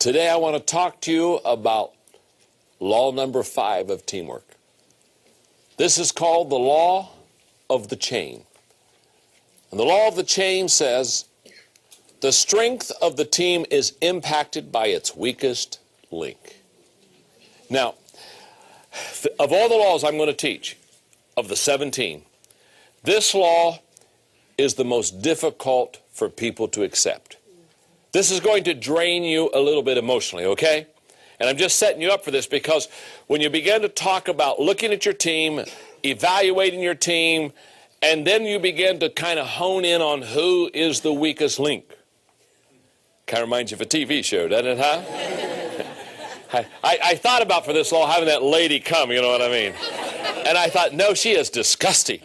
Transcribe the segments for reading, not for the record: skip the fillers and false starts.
Today I want to talk to you about law number 5 of teamwork. This is called the law of the chain. And the law of the chain says the strength of the team is impacted by its weakest link. Now, of all the laws I'm going to teach, of the 17, this law is the most difficult for people to accept. This is going to drain you a little bit emotionally, okay? And I'm just setting you up for this because when you begin to talk about looking at your team, evaluating your team, and then you begin to kind of hone in on who is the weakest link. Kind of reminds you of a TV show, doesn't it, huh? I thought about for this law having that lady come, you know what I mean? And I thought, no, she is disgusting.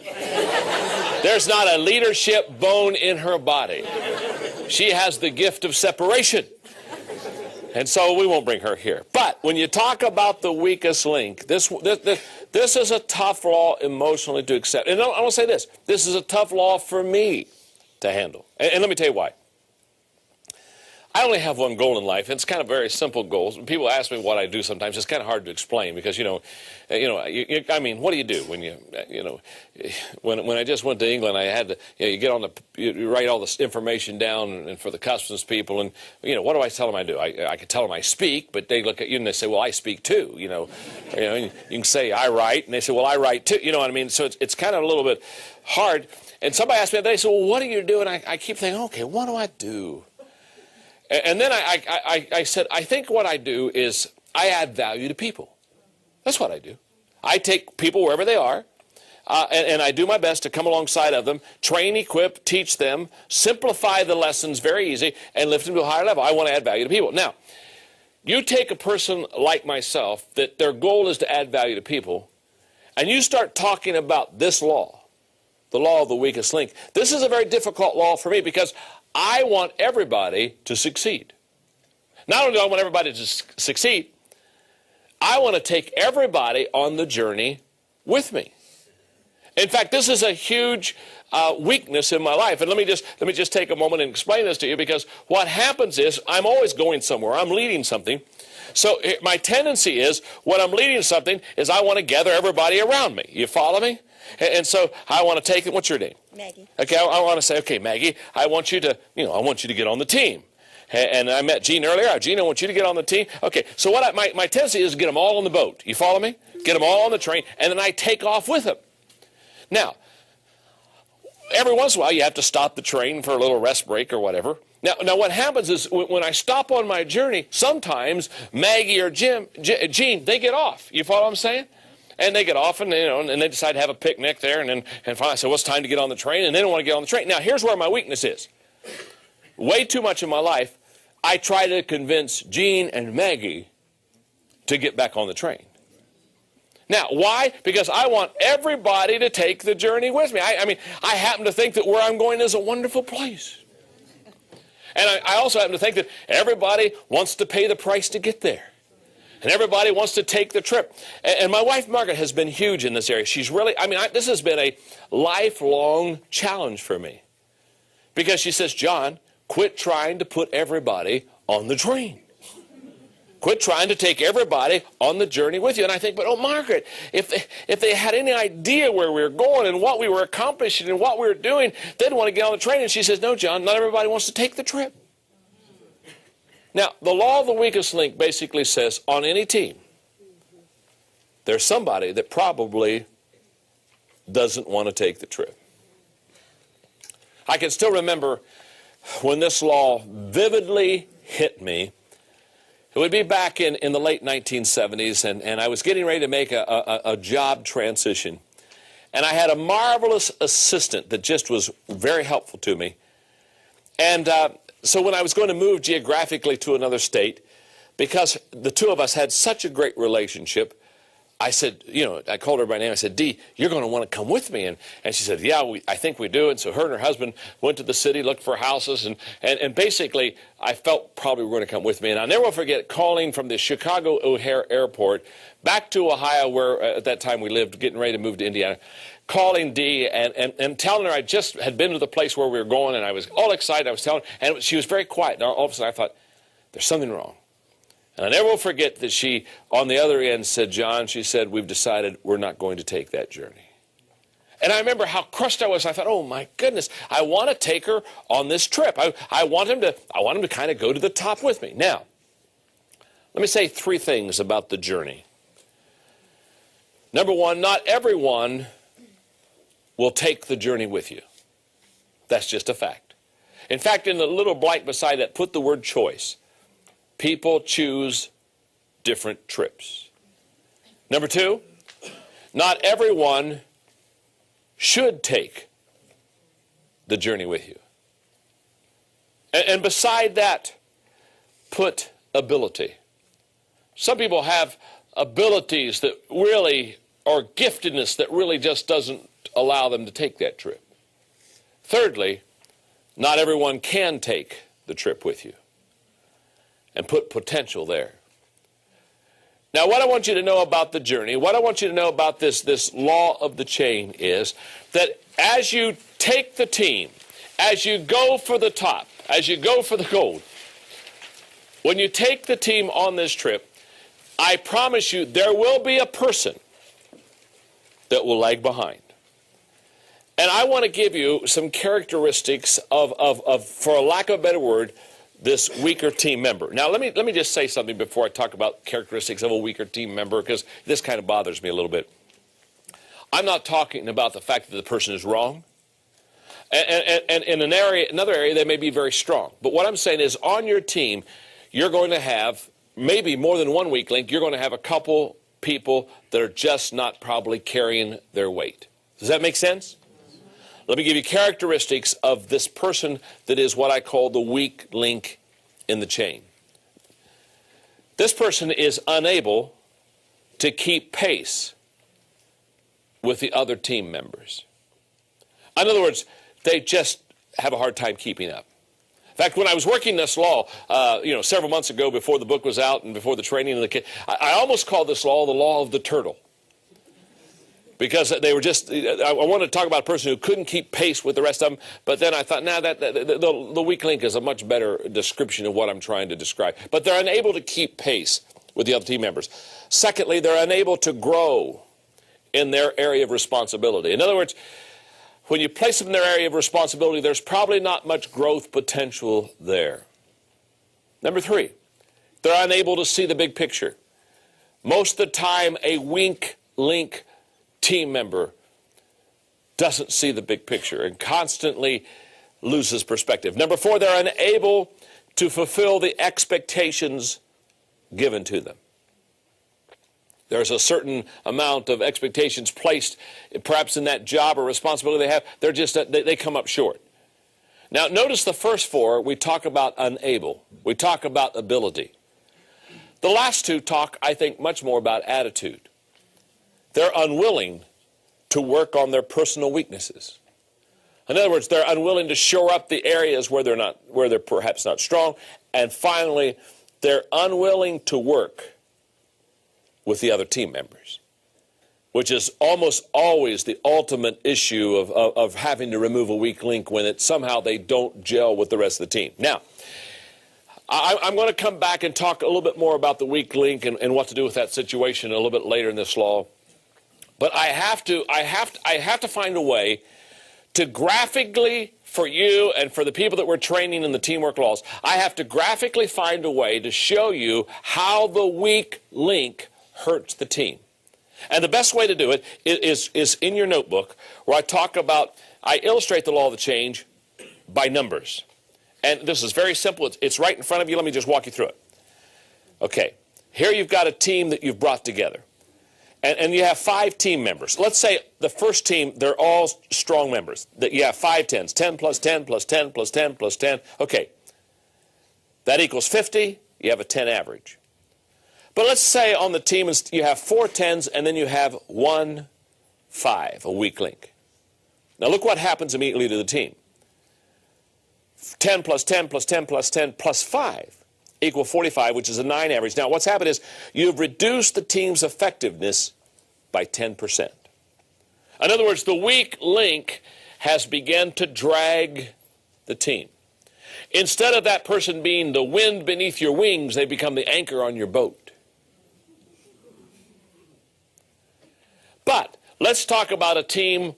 There's not a leadership bone in her body. She has the gift of separation. And so we won't bring her here. But when you talk about the weakest link, this is a tough law emotionally to accept. And I want to say this. This is a tough law for me to handle. And let me tell you why. I only have one goal in life. It's kind of very simple goals. When people ask me what I do sometimes, it's kind of hard to explain because, I mean, what do you do when when I just went to England, I had to, you get on you write all this information down and for the customs people, and, what do I tell them I do? I could tell them I speak, but they look at you and they say, well, I speak too, you can say I write, and they say, well, I write too, you know what I mean? So it's kind of a little bit hard. And somebody asked me, they said, well, what do you do? And I keep thinking, okay, what do I do? And then I said, I think what I do is I add value to people. That's what I do. I take people wherever they are, and I do my best to come alongside of them, train, equip, teach them, simplify the lessons very easy, and lift them to a higher level. I want to add value to people. Now, you take a person like myself that their goal is to add value to people, and you start talking about this law, the law of the weakest link. This is a very difficult law for me because I want everybody to succeed. Not only do I want everybody to succeed, I want to take everybody on the journey with me. In fact, this is a huge weakness in my life. And let me just take a moment and explain this to you, because what happens is I'm always going somewhere. I'm leading something. So my tendency is when I'm leading something is I want to gather everybody around me. You follow me? And so I want to take it. What's your name? Maggie. Okay, I want to say, okay, Maggie, I want you to get on the team. And I met Gene earlier. Gene, I want you to get on the team. Okay, so my tendency is to get them all on the boat. You follow me? Get them all on the train, and then I take off with them. Now, every once in a while, you have to stop the train for a little rest break or whatever. Now what happens is when I stop on my journey, sometimes Maggie or Gene, they get off. You follow what I'm saying? And they get off, and and they decide to have a picnic there, and finally I say, well, it's time to get on the train, and they don't want to get on the train. Now, here's where my weakness is. Way too much in my life, I try to convince Gene and Maggie to get back on the train. Now, why? Because I want everybody to take the journey with me. I mean, I happen to think that where I'm going is a wonderful place. And I also happen to think that everybody wants to pay the price to get there. And everybody wants to take the trip. And my wife, Margaret, has been huge in this area. She's really, this has been a lifelong challenge for me. Because she says, John, quit trying to put everybody on the train. Quit trying to take everybody on the journey with you. And I think, but Margaret, if they had any idea where we were going and what we were accomplishing and what we were doing, they'd want to get on the train. And she says, no, John, not everybody wants to take the trip. Now, the law of the weakest link basically says on any team, there's somebody that probably doesn't want to take the trip. I can still remember when this law vividly hit me. It would be back in the late 1970s, and I was getting ready to make a job transition. And I had a marvelous assistant that just was very helpful to me. And so when I was going to move geographically to another state, because the two of us had such a great relationship, I said, I called her by name. I said, Dee, you're going to want to come with me. And she said, yeah, I think we do. And so her and her husband went to the city, looked for houses. And basically, I felt probably were going to come with me. And I'll never forget calling from the Chicago O'Hare Airport back to Ohio, where at that time we lived, getting ready to move to Indiana, calling Dee and telling her I just had been to the place where we were going. And I was all excited. I was telling her. And she was very quiet. And all of a sudden, I thought, there's something wrong. And I never will forget that she, on the other end, said, John, she said, we've decided we're not going to take that journey. And I remember how crushed I was. I thought, oh, my goodness, I want to take her on this trip. I want him to kind of go to the top with me. Now, let me say three things about the journey. Number one, not everyone will take the journey with you. That's just a fact. In fact, in the little blank beside that, put the word choice. People choose different trips. Number two, not everyone should take the journey with you. And beside that, put ability. Some people have abilities that really, or giftedness that really just doesn't allow them to take that trip. Thirdly, not everyone can take the trip with you. And put potential there. Now, what I want you to know about the journey, what I want you to know about this law of the chain is that as you take the team, as you go for the top, as you go for the gold, when you take the team on this trip, I promise you there will be a person that will lag behind. And I want to give you some characteristics of, for a lack of a better word, this weaker team member. Now, let me just say something before I talk about characteristics of a weaker team member, because this kind of bothers me a little bit. I'm not talking about the fact that the person is wrong. And in another area, they may be very strong. But what I'm saying is, on your team, you're going to have maybe more than one weak link. You're going to have a couple people that are just not probably carrying their weight. Does that make sense? Let me give you characteristics of this person that is what I call the weak link in the chain. This person is unable to keep pace with the other team members. In other words, they just have a hard time keeping up. In fact, when I was working this law, several months ago before the book was out and before the training of the kid, I almost called this law the law of the turtle. Because they were just, I wanted to talk about a person who couldn't keep pace with the rest of them, but then I thought, the weak link is a much better description of what I'm trying to describe. But they're unable to keep pace with the other team members. Secondly, they're unable to grow in their area of responsibility. In other words, when you place them in their area of responsibility, there's probably not much growth potential there. Number three, they're unable to see the big picture. Most of the time, a weak link team member doesn't see the big picture and constantly loses perspective. Number four, they're unable to fulfill the expectations given to them. There's a certain amount of expectations placed perhaps in that job or responsibility they have. They're just, they come up short. Now, notice the first four, we talk about unable. We talk about ability. The last two talk, I think, much more about attitude. They're unwilling to work on their personal weaknesses. In other words, they're unwilling to shore up the areas where they're perhaps not strong. And finally, they're unwilling to work with the other team members, which is almost always the ultimate issue of having to remove a weak link when somehow they don't gel with the rest of the team. Now, I'm going to come back and talk a little bit more about the weak link and what to do with that situation a little bit later in this law. But I have to find a way to graphically, for you and for the people that we're training in the teamwork laws, I have to graphically find a way to show you how the weak link hurts the team. And the best way to do it is in your notebook, where I illustrate the law of the change by numbers. And this is very simple. It's right in front of you. Let me just walk you through it. Okay, here you've got a team that you've brought together. And you have 5 team members. Let's say the first team, they're all strong members. That you have 5 10s, 10 plus 10 plus 10 plus 10 plus 10. Okay, that equals 50. You have a 10 average. But let's say on the team you have 4 10s and then you have 1 5, a weak link. Now look what happens immediately to the team. 10 plus 10 plus 10 plus 10 plus 5 equal 45, which is a 9 average. Now what's happened is you've reduced the team's effectiveness by 10%. In other words, the weak link has begun to drag the team. Instead of that person being the wind beneath your wings, they become the anchor on your boat. But let's talk about a team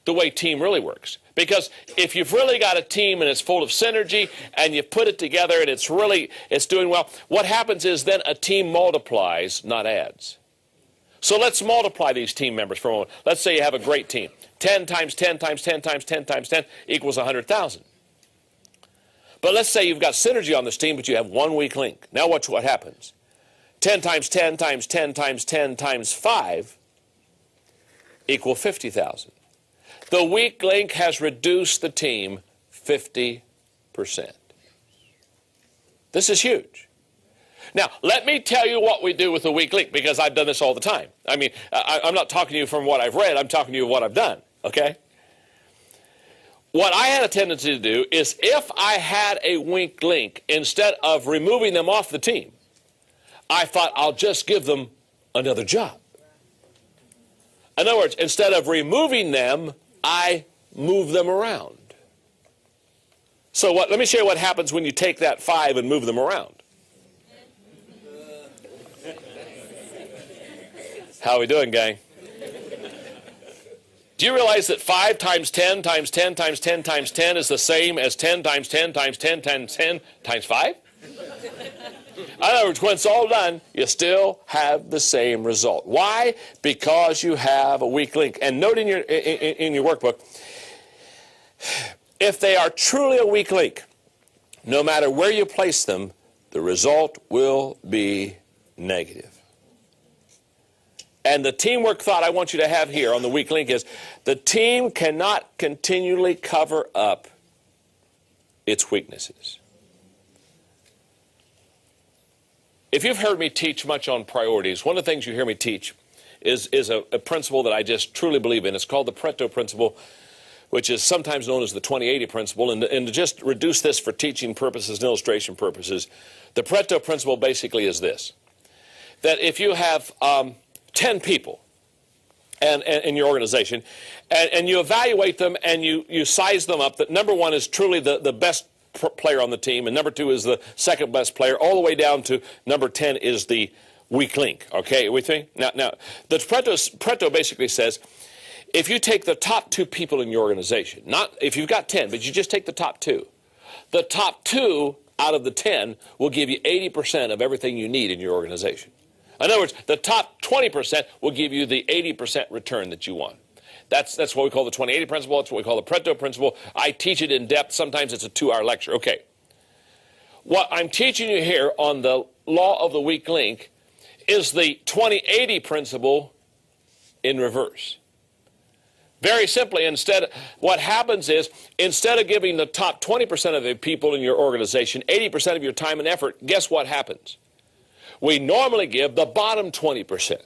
the way team really works. Because if you've really got a team and it's full of synergy and you put it together and it's doing well, what happens is then a team multiplies, not adds. So let's multiply these team members for a moment. Let's say you have a great team. 10 times 10 times 10 times 10 times 10 equals 100,000. But let's say you've got synergy on this team, but you have one weak link. Now watch what happens. 10 times 10 times 10 times 10 times 5 equal 50,000. The weak link has reduced the team 50%. This is huge. Now, let me tell you what we do with the weak link, because I've done this all the time. I mean, I'm not talking to you from what I've read. I'm talking to you what I've done, okay? What I had a tendency to do is if I had a weak link, instead of removing them off the team, I thought I'll just give them another job. In other words, instead of removing them, I move them around. So let me show you what happens when you take that 5 and move them around. How are we doing, gang? Do you realize that 5 times 10 times 10 times 10 times 10 is the same as 10 times 10 times 10 times 10 times 5? In other words, when it's all done, you still have the same result. Why? Because you have a weak link. And note in your workbook, if they are truly a weak link, no matter where you place them, the result will be negative. And the teamwork thought I want you to have here on the weak link is the team cannot continually cover up its weaknesses. If you've heard me teach much on priorities, one of the things you hear me teach is a principle that I just truly believe in. It's called the Pareto principle, which is sometimes known as the 20-80 principle. And to just reduce this for teaching purposes and illustration purposes, the Pareto principle basically is this, that if you have 10 people in your organization, and you evaluate them and you size them up, that number 1 is truly the best player on the team, and number 2 is the second best player, all the way down to number 10 is the weak link. Okay, with me? Now the Pareto basically says, if you take the top 2 people in your organization, not if you've got 10, but you just take the top 2 out of the 10 will give you 80% of everything you need in your organization. In other words, the top 20% will give you the 80% return that you want. That's what we call the 20-80 principle. That's what we call the Pareto principle. I teach it in depth. Sometimes it's a 2-hour lecture. Okay. What I'm teaching you here on the law of the weak link is the 20-80 principle in reverse. Very simply, what happens is, instead of giving the top 20% of the people in your organization 80% of your time and effort, guess what happens? We normally give the bottom 20%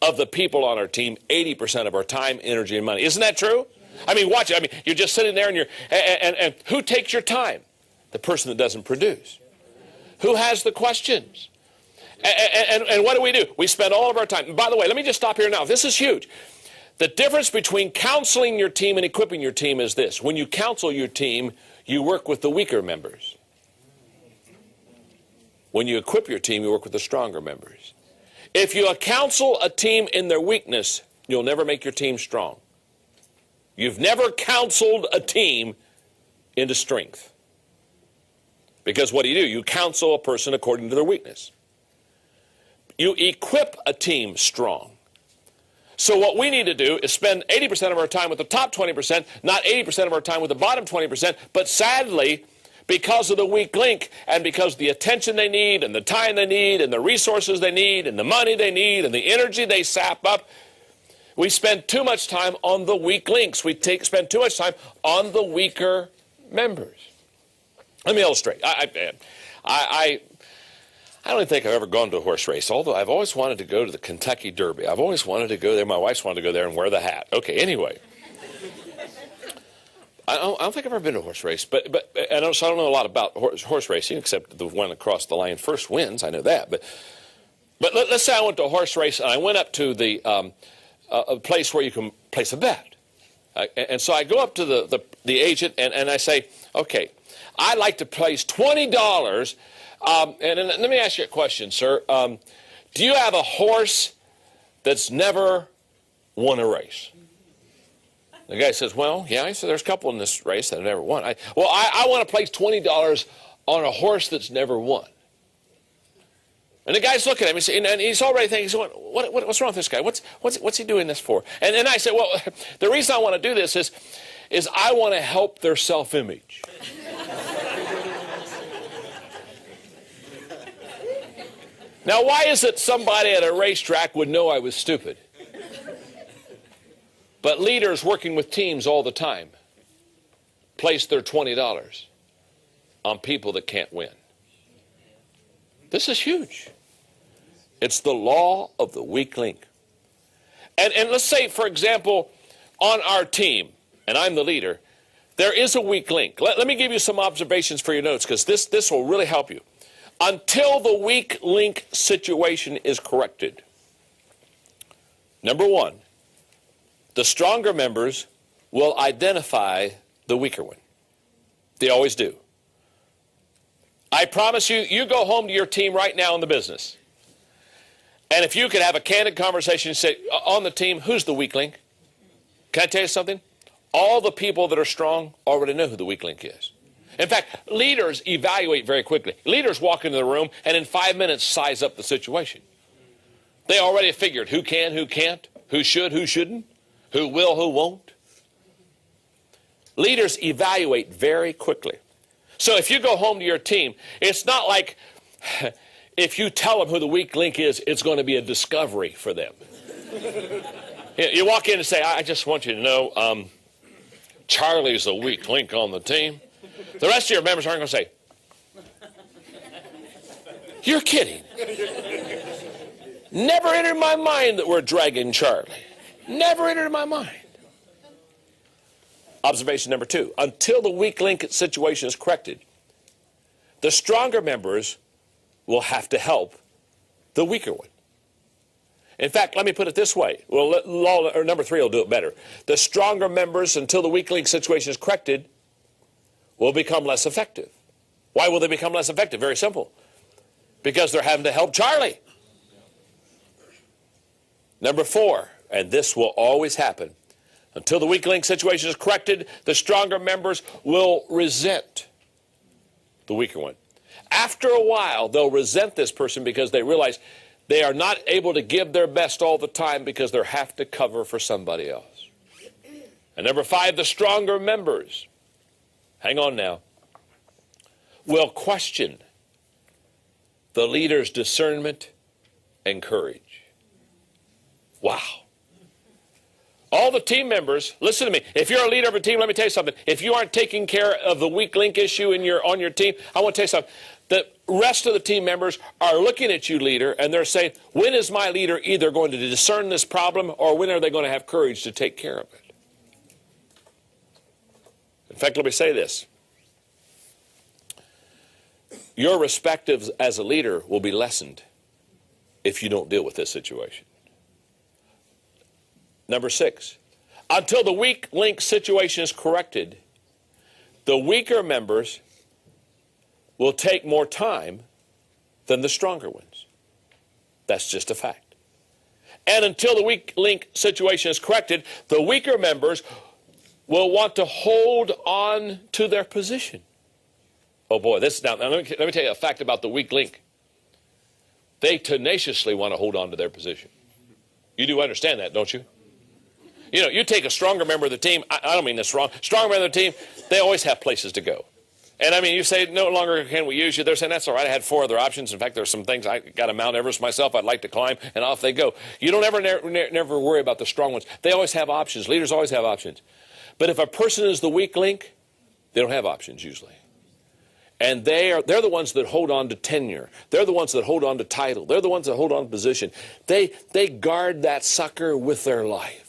of the people on our team 80% of our time, energy, and money. Isn't that true? I mean, watch it. I mean, you're just sitting there and who takes your time? The person that doesn't produce. Who has the questions? And what do? We spend all of our time. And by the way, let me just stop here now. This is huge. The difference between counseling your team and equipping your team is this. When you counsel your team, you work with the weaker members. When you equip your team, you work with the stronger members. If you counsel a team in their weakness, you'll never make your team strong. You've never counseled a team into strength. Because what do? You counsel a person according to their weakness. You equip a team strong. So what we need to do is spend 80% of our time with the top 20%, not 80% of our time with the bottom 20%, but sadly, because of the weak link and because of the attention they need and the time they need and the resources they need and the money they need and the energy they sap up, we spend too much time on the weak links. We spend too much time on the weaker members. Let me illustrate. I don't even think I've ever gone to a horse race, although I've always wanted to go to the Kentucky Derby. I've always wanted to go there. My wife's wanted to go there and wear the hat. Okay, anyway. I don't think I've ever been to a horse race, but I don't know a lot about horse racing, except the one across the line first wins. I know that. But let's say I went to a horse race and I went up to the a place where you can place a bet. And so I go up to the agent and I say, okay, I'd like to place $20. And let me ask you a question, sir. Do you have a horse that's never won a race? The guy says, well, yeah. He said, there's a couple in this race that have never won. I want to place $20 on a horse that's never won. And the guy's looking at me, and he's already thinking, what's wrong with this guy? What's he doing this for? And I said, well, the reason I want to do this is I want to help their self-image. Now, why is it somebody at a racetrack would know I was stupid? But leaders working with teams all the time place their $20 on people that can't win. This is huge. It's the law of the weak link. And let's say, for example, on our team, and I'm the leader, there is a weak link. Let me give you some observations for your notes, because this will really help you. Until the weak link situation is corrected. Number one, the stronger members will identify the weaker one. They always do. I promise you, you go home to your team right now in the business, and if you could have a candid conversation and say, on the team, who's the weak link? Can I tell you something? All the people that are strong already know who the weak link is. In fact, leaders evaluate very quickly. Leaders walk into the room and in 5 minutes size up the situation. They already figured who can, who can't, who should, who shouldn't, who will, who won't. Leaders evaluate very quickly. So if you go home to your team, it's not like if you tell them who the weak link is, it's going to be a discovery for them. You walk in and say, I just want you to know Charlie's the weak link on the team. The rest of your members aren't going to say, you're kidding. Never entered my mind that we're dragging Charlie. Never entered my mind. Observation number two, until the weak link situation is corrected, the stronger members will have to help the weaker one. In fact, let me put it this way. Well, number three will do it better. The stronger members, until the weak link situation is corrected, will become less effective. Why will they become less effective? Very simple. Because they're having to help Charlie. Number four, and this will always happen, until the weak link situation is corrected, the stronger members will resent the weaker one. After a while, they'll resent this person because they realize they are not able to give their best all the time because they have to cover for somebody else. And number five, the stronger members, hang on now, will question the leader's discernment and courage. Wow. All the team members, listen to me. If you're a leader of a team, let me tell you something. If you aren't taking care of the weak link issue on your team, I want to tell you something. The rest of the team members are looking at you, leader, and they're saying, when is my leader either going to discern this problem or when are they going to have courage to take care of it? In fact, let me say this. Your respect as a leader will be lessened if you don't deal with this situation. Number six, until the weak link situation is corrected, the weaker members will take more time than the stronger ones. That's just a fact. And until the weak link situation is corrected, the weaker members will want to hold on to their position. Oh boy, now let me tell you a fact about the weak link. They tenaciously want to hold on to their position. You do understand that, don't you? You know, you take a stronger member of the team, I don't mean this wrong, stronger member of the team, they always have places to go. And I mean, you say, no longer can we use you. They're saying, that's all right, I had 4 other options. In fact, there's some things, I got a Mount Everest myself I'd like to climb, and off they go. You don't never worry about the strong ones. They always have options. Leaders always have options. But if a person is the weak link, they don't have options usually. And they're the ones that hold on to tenure. They're the ones that hold on to title. They're the ones that hold on to position. They guard that sucker with their life.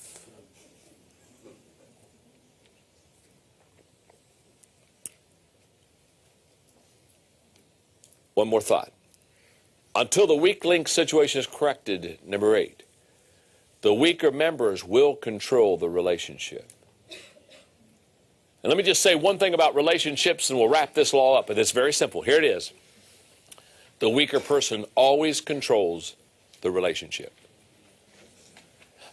One more thought. Until the weak link situation is corrected, number 8, the weaker members will control the relationship. And let me just say one thing about relationships, and we'll wrap this law up. And it's very simple. Here it is. The weaker person always controls the relationship.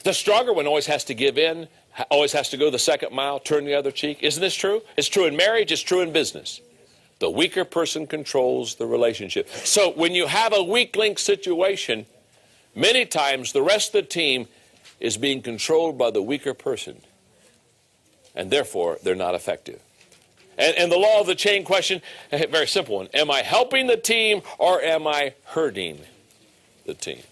The stronger one always has to give in, always has to go the second mile, turn the other cheek. Isn't this true? It's true in marriage, it's true in business. The weaker person controls the relationship. So when you have a weak link situation, many times the rest of the team is being controlled by the weaker person. And therefore, they're not effective. And the law of the chain question, a very simple one. Am I helping the team or am I hurting the team?